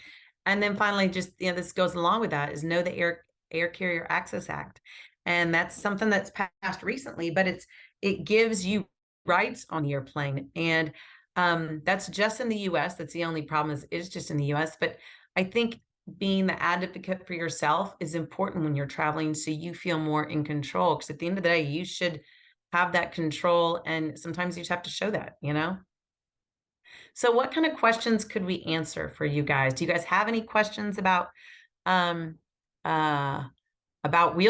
And then finally, just, you know, this goes along with that is know the Air Carrier Access Act. And that's something that's passed recently, but it gives you rights on the airplane. And that's just in the US. That's the only problem is just in the US. But I think being the advocate for yourself is important when you're traveling so you feel more in control. Because at the end of the day, you should have that control. And sometimes you just have to show that, you know? So what kind of questions could we answer for you guys? Do you guys have any questions about Wheel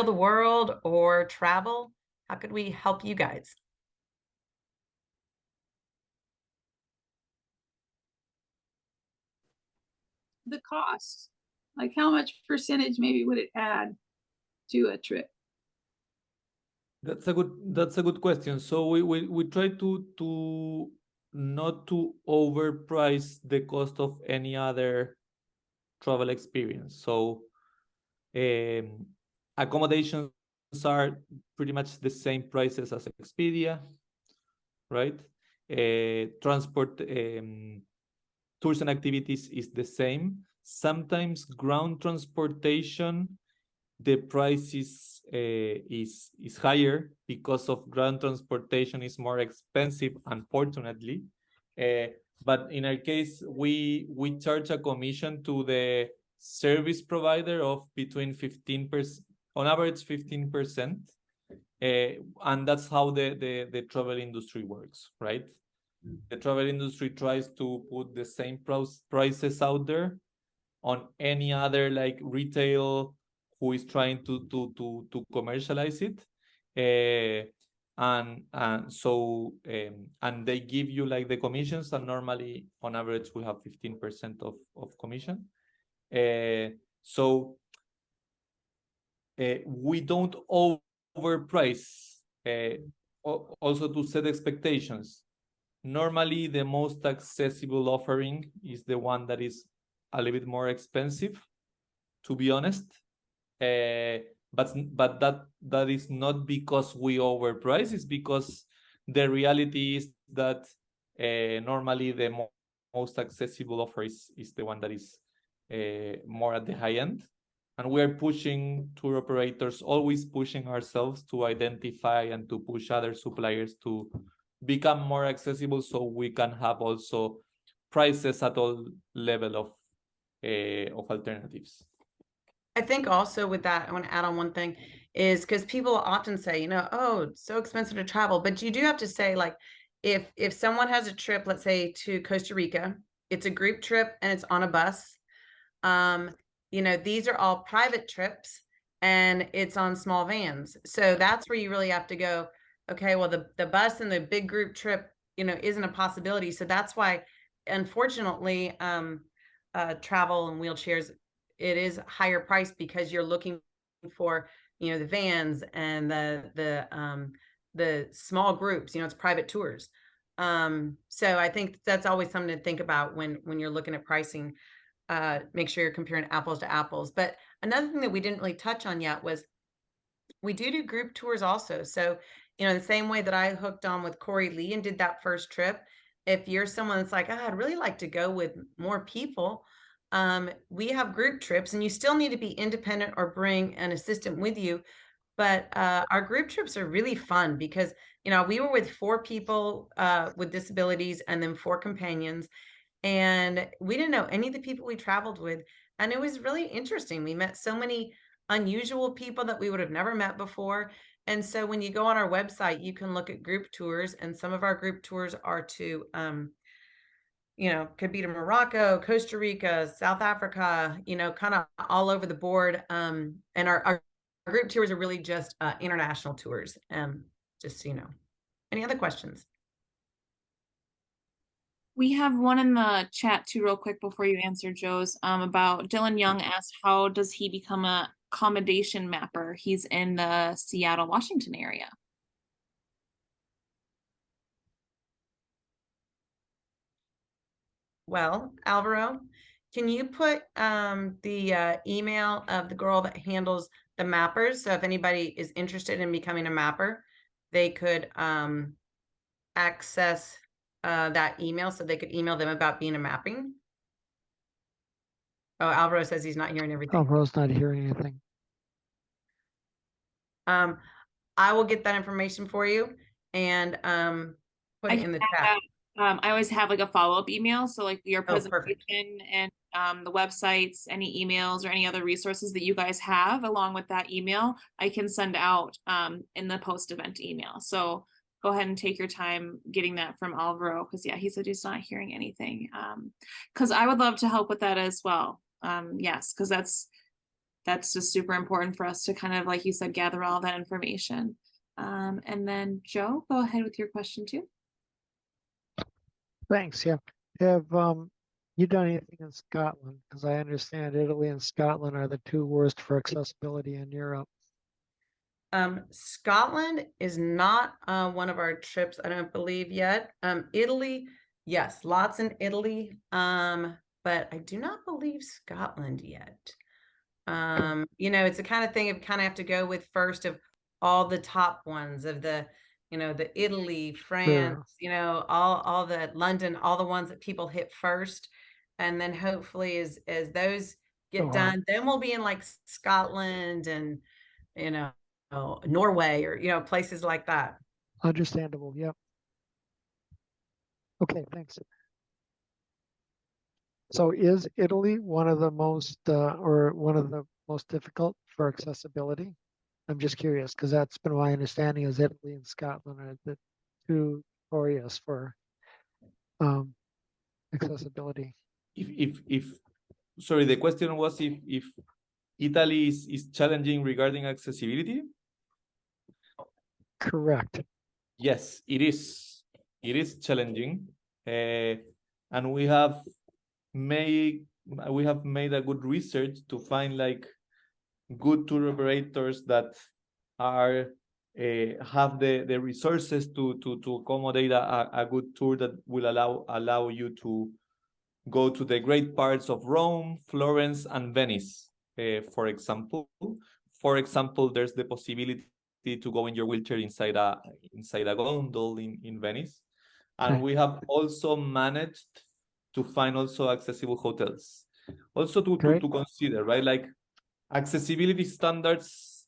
the World or travel? How could we help you guys? The cost, like how much percentage maybe would it add to a trip? That's a good question. So we try to not to overprice the cost of any other travel experience. So accommodations are pretty much the same prices as Expedia, right? Transport, tours and activities is the same. Sometimes ground transportation, the price is higher because of ground transportation is more expensive, unfortunately. But in our case, we charge a commission to the service provider of between 15%, on average 15%. And that's how the travel industry works, right? The travel industry tries to put the same prices out there on any other like retail who is trying to commercialize it. and they give you like the commissions, and normally on average we have 15% of commission. So we don't overprice, also to set expectations. Normally the most accessible offering is the one that is a little bit more expensive, to be honest. But that is not because we overprice, it's because the reality is that normally the most accessible offer is the one that is more at the high end. And we are pushing tour operators, always pushing ourselves to identify and to push other suppliers to become more accessible, so we can have also prices at all level of alternatives. I think also with that, I want to add on one thing, is because people often say, oh, it's so expensive to travel. But you do have to say, like, if someone has a trip, let's say to Costa Rica, it's a group trip and it's on a bus. These are all private trips and it's on small vans. So that's where you really have to go, okay, well, the bus and the big group trip, isn't a possibility. So that's why, unfortunately, travel and wheelchairs, it is higher priced because you're looking for, the vans and the small groups, it's private tours. So I think that's always something to think about when you're looking at pricing. Make sure you're comparing apples to apples. But another thing that we didn't really touch on yet was we do group tours also. So, the same way that I hooked on with Corey Lee and did that first trip, if you're someone that's like, I'd really like to go with more people, we have group trips, and you still need to be independent or bring an assistant with you. But our group trips are really fun because, we were with 4 people with disabilities and then 4 companions. And we didn't know any of the people we traveled with. And it was really interesting. We met so many unusual people that we would have never met before. And so when you go on our website, you can look at group tours, and some of our group tours are to, could be to Morocco, Costa Rica, South Africa, kind of all over the board. And our group tours are really just international tours. Just so you know. Any other questions? We have one in the chat too, real quick before you answer Joe's, about Dylan Young asked, how does he become a accommodation mapper? He's in the Seattle, Washington area. Well, Alvaro, can you put the email of the girl that handles the mappers? So if anybody is interested in becoming a mapper, they could access that email, so they could email them about being a mapping. Oh, Alvaro says he's not hearing everything. Alvaro's not hearing anything. I will get that information for you and put it in the chat. I always have like a follow-up email. So like your presentation and the websites, any emails or any other resources that you guys have along with that email, I can send out in the post-event email. So go ahead and take your time getting that from Alvaro, because he said he's not hearing anything. Because I would love to help with that as well. Yes, because that's just super important for us to kind of, like you said, gather all that information. And then Joe, go ahead with your question too. Thanks. Yeah. Have you done anything in Scotland? Because I understand Italy and Scotland are the 2 worst for accessibility in Europe. Scotland is not one of our trips, I don't believe yet. Italy, yes, lots in Italy, but I do not believe Scotland yet. It's the kind of thing you kind of have to go with first of all the top ones of the Italy, France, sure. All the London, all the ones that people hit first. And then hopefully as those get done, then we'll be in like Scotland and, Norway or, places like that. Understandable. Yep. Okay. Thanks. So is Italy one of the most difficult for accessibility? I'm just curious, because that's been my understanding, is Italy and Scotland are the 2 notorious for accessibility. Sorry, the question was if Italy is challenging regarding accessibility? Correct. yes, it is. It is challenging, and we have made a good research to find like good tour operators that are have the resources to accommodate a good tour that will allow you to go to the great parts of Rome, Florence, and Venice. For example, there's the possibility to go in your wheelchair inside a gondol in Venice, and Okay. we have also managed to find also accessible hotels. Also to Great. consider, right? Like accessibility standards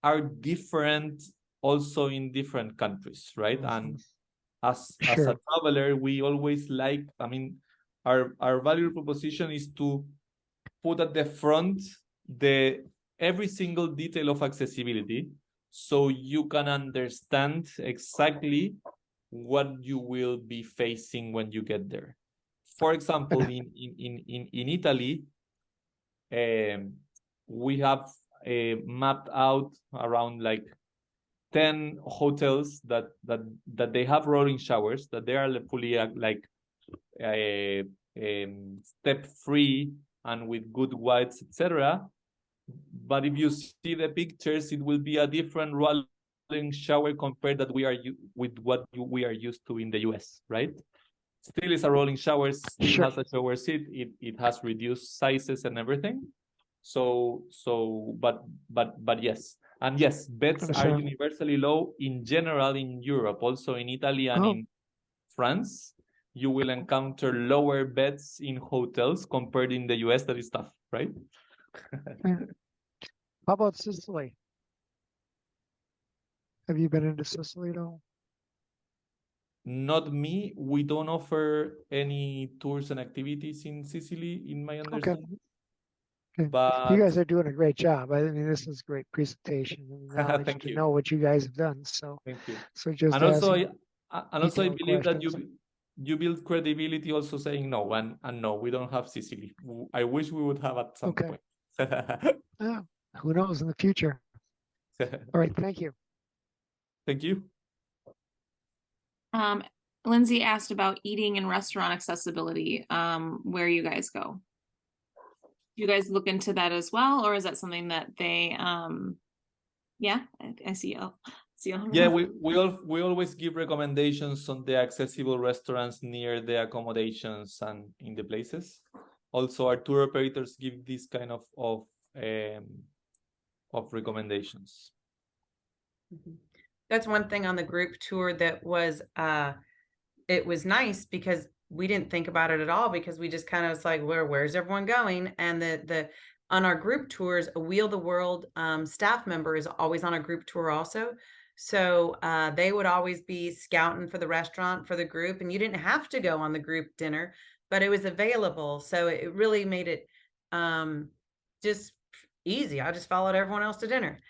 are different also in different countries, right? And as a Sure. traveler, we always like, I mean, our value proposition is to put at the front every single detail of accessibility, so you can understand exactly what you will be facing when you get there. For example, in Italy, we have mapped out around like 10 hotels that they have rolling showers, that they are fully like step free and with good whites, etc. But if you see the pictures, it will be a different rolling shower compared that with what we are used to in the US, right? Still is a rolling shower, still Sure. has a shower seat, it has reduced sizes and everything. But yes. And yes, beds are Understand. universally low in general in Europe, also in Italy and Oh. in France. You will encounter lower beds in hotels compared in the US. That is tough, right? How about Sicily? Have you been into Sicily at all? Not me. We don't offer any tours and activities in Sicily, in my understanding. Okay. But You guys are doing a great job. I mean, this is a great presentation and knowledge thank to you. know what you guys have done. So, Thank you. just And also, asking I detailed believe that questions. you build credibility also saying no, and no, we don't have Sicily. I wish we would have at some Okay. point. Who knows in the future? All right. Thank you. Thank you. Lindsay asked about eating and restaurant accessibility, where you guys go. Do you guys look into that as well, or is that something that they yeah, I see you. Yeah, we always give recommendations on the accessible restaurants near the accommodations and in the places. Also, our tour operators give this kind of recommendations. That's one thing on the group tour that was it was nice because we didn't think about it at all, because we just kind of was like, where's everyone going? And the on our group tours, a Wheel the World staff member is always on a group tour also. So they would always be scouting for the restaurant for the group, and you didn't have to go on the group dinner, but it was available. So it really made it just easy. I just followed everyone else to dinner.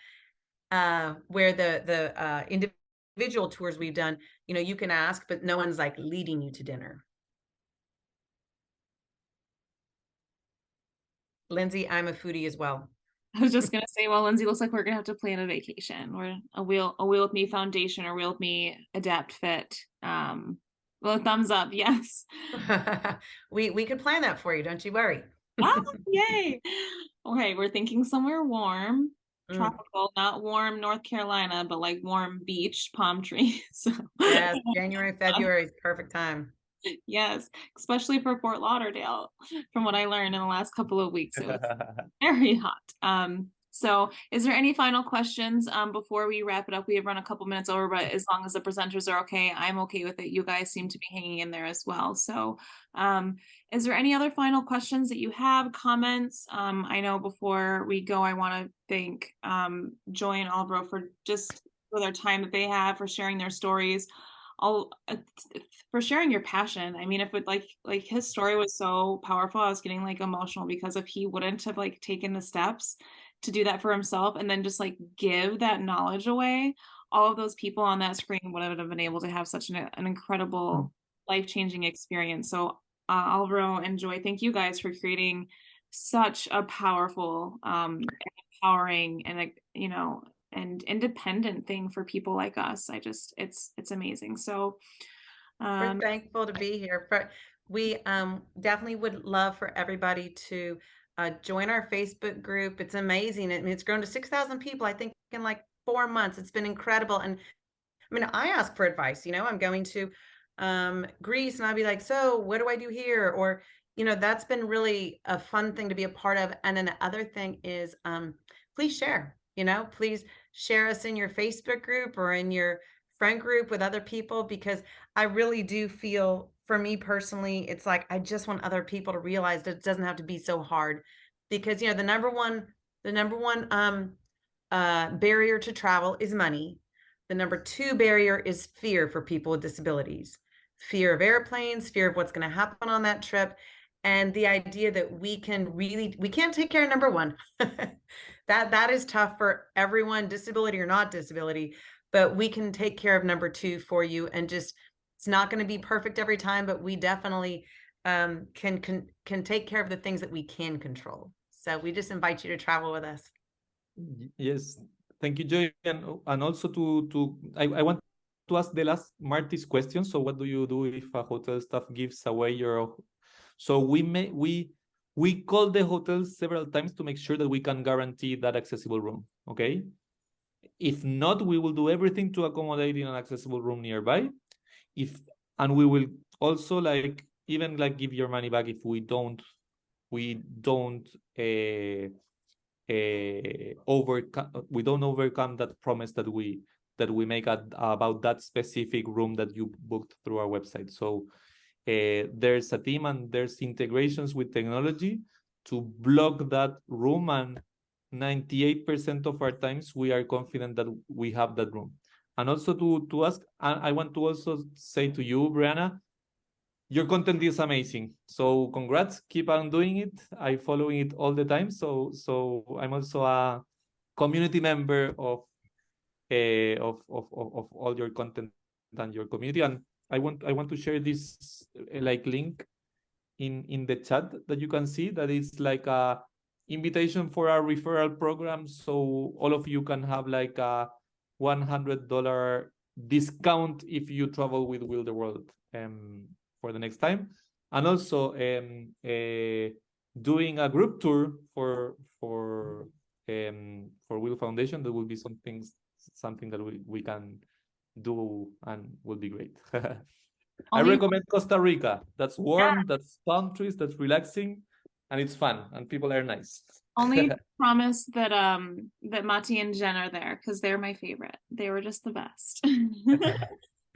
Where the individual tours we've done, you know, you can ask, but no one's like leading you to dinner. Lindsay, I'm a foodie as well. I was just gonna say, well, Lindsay, looks like we're gonna have to plan a vacation or a Wheel with Me Foundation or Wheel with Me Adapt Fit. Well, a thumbs up, yes. We could plan that for you, don't you worry. Oh, yay. Okay, we're thinking somewhere warm, tropical, not warm North Carolina, but like warm beach, palm trees. Yes, January, February is perfect time. Yes, especially for Fort Lauderdale, from what I learned in the last couple of weeks. It was very hot. So is there any final questions before we wrap it up? We have run a couple minutes over, but as long as the presenters are okay, I'm okay with it. You guys seem to be hanging in there as well. So is there any other final questions that you have, comments? I know before we go, I want to thank Joy and Alvaro for their time that they have, for sharing their stories, for sharing your passion. I mean, if it like his story was so powerful, I was getting like emotional, because if he wouldn't have like taken the steps to do that for himself and then just like give that knowledge away, all of those people on that screen would have been able to have such an incredible life-changing experience. So Alvaro and Joy, thank you guys for creating such a powerful empowering and and independent thing for people like us. It's amazing. So We're thankful to be here. We definitely would love for everybody to join our Facebook group. It's amazing. I mean, it's grown to 6,000 people, I think, in like 4 months. It's been incredible. And I mean, I ask for advice. I'm going to Greece and I'll be like, so what do I do here? Or, that's been really a fun thing to be a part of. And then the other thing is, please share, please share us in your Facebook group or in your friend group with other people, because I really do feel, for me personally, it's like, I just want other people to realize that it doesn't have to be so hard, because, the number one barrier to travel is money. The number 2 barrier is fear for people with disabilities, fear of airplanes, fear of what's going to happen on that trip. And the idea that we can't take care of number 1. That is tough for everyone, disability or not disability, but we can take care of number 2 for you. And just, it's not going to be perfect every time, but we definitely can take care of the things that we can control. So we just invite you to travel with us. Yes, thank you, Joy. And also I want to ask the last Marty's question. So what do you do if a hotel staff gives away your? So we call the hotel several times to make sure that we can guarantee that accessible room. Okay. If not, we will do everything to accommodate in an accessible room nearby. And we will also even give your money back if we don't overcome that promise that we make about that specific room that you booked through our website. So there's a team and there's integrations with technology to block that room, and 98% of our times we are confident that we have that room. And also to ask, I want to also say to you, Brianna, your content is amazing. So congrats, keep on doing it. I'm following it all the time. So I'm also a community member of all your content and your community. And I want to share this link in the chat that you can see, that it's like a invitation for our referral program. So all of you can have like a $100 discount if you travel with Will the World for the next time. And also doing a group tour for Will Foundation. That will be something that we can do and will be great. I recommend Costa Rica. That's warm, that's palm trees, that's relaxing, and it's fun, and people are nice. Only promise that that Mati and Jen are there, because they're my favorite. They were just the best.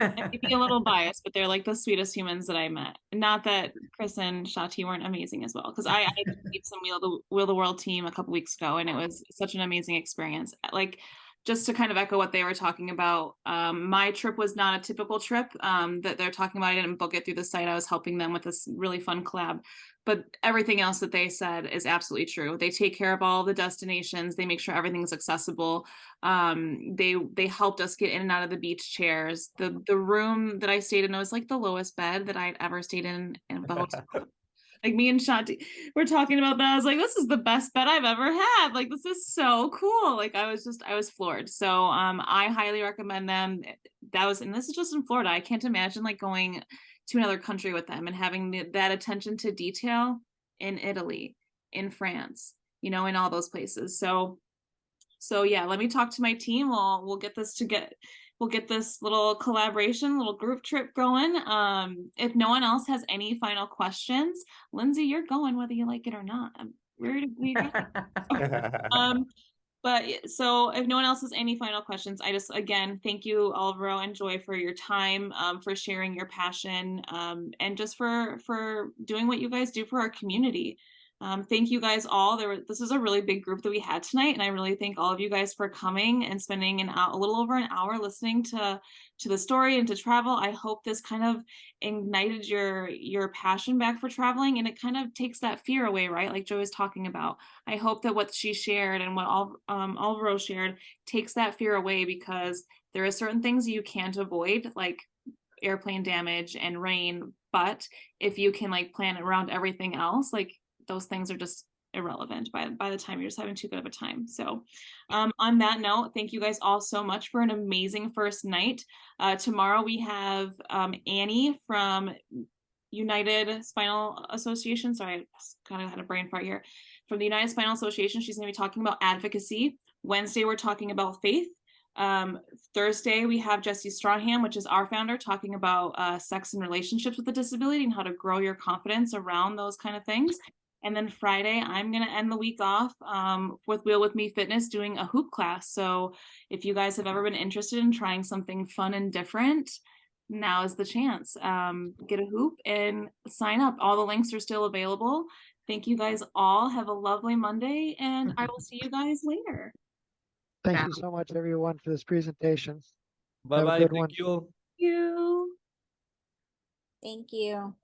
I may be a little biased, but they're like the sweetest humans that I met. Not that Chris and Shati weren't amazing as well, because I did some Wheel the World team a couple weeks ago, and it was such an amazing experience. Like, just to kind of echo what they were talking about, my trip was not a typical trip that they're talking about. I didn't book it through the site. I was helping them with this really fun collab. But everything else that they said is absolutely true. They take care of all the destinations. They make sure everything's accessible. They helped us get in and out of the beach chairs. The room that I stayed in was like the lowest bed that I'd ever stayed in the hotel. Like, me and Shanti were talking about that. I was like, this is the best bed I've ever had. Like, this is so cool. Like, I was floored. So I highly recommend them. And this is just in Florida. I can't imagine like going to another country with them and having that attention to detail in Italy, in France, in all those places. So yeah, let me talk to my team. We'll get this little collaboration, little group trip going. If no one else has any final questions, Lindsay, you're going whether you like it or not. Where did we go? But so if no one else has any final questions, I just, again, thank you, Alvaro and Joy, for your time, for sharing your passion, and just for doing what you guys do for our community. Thank you guys all. This was a really big group that we had tonight, and I really thank all of you guys for coming and spending a little over an hour listening to the story and to travel. I hope this kind of ignited your passion back for traveling, and it kind of takes that fear away, right? Like Joy was talking about. I hope that what she shared and what Alvaro shared takes that fear away, because there are certain things you can't avoid, like airplane damage and rain. But if you can like plan around everything else, like those things are just irrelevant by the time you're just having too good of a time. So on that note, thank you guys all so much for an amazing first night. Tomorrow we have Annie from United Spinal Association. Sorry, I kind of had a brain fart here. From the United Spinal Association, she's going to be talking about advocacy. Wednesday, we're talking about faith. Thursday, we have Jessie Strawham, which is our founder, talking about sex and relationships with a disability and how to grow your confidence around those kind of things. And then Friday, I'm going to end the week off with Wheel With Me Fitness doing a hoop class. So if you guys have ever been interested in trying something fun and different, now is the chance. Get a hoop and sign up. All the links are still available. Thank you guys all. Have a lovely Monday, and I will see you guys later. Thank you so much, everyone, for this presentation. Bye Have a bye. good Thank one. you. Thank you. Thank you.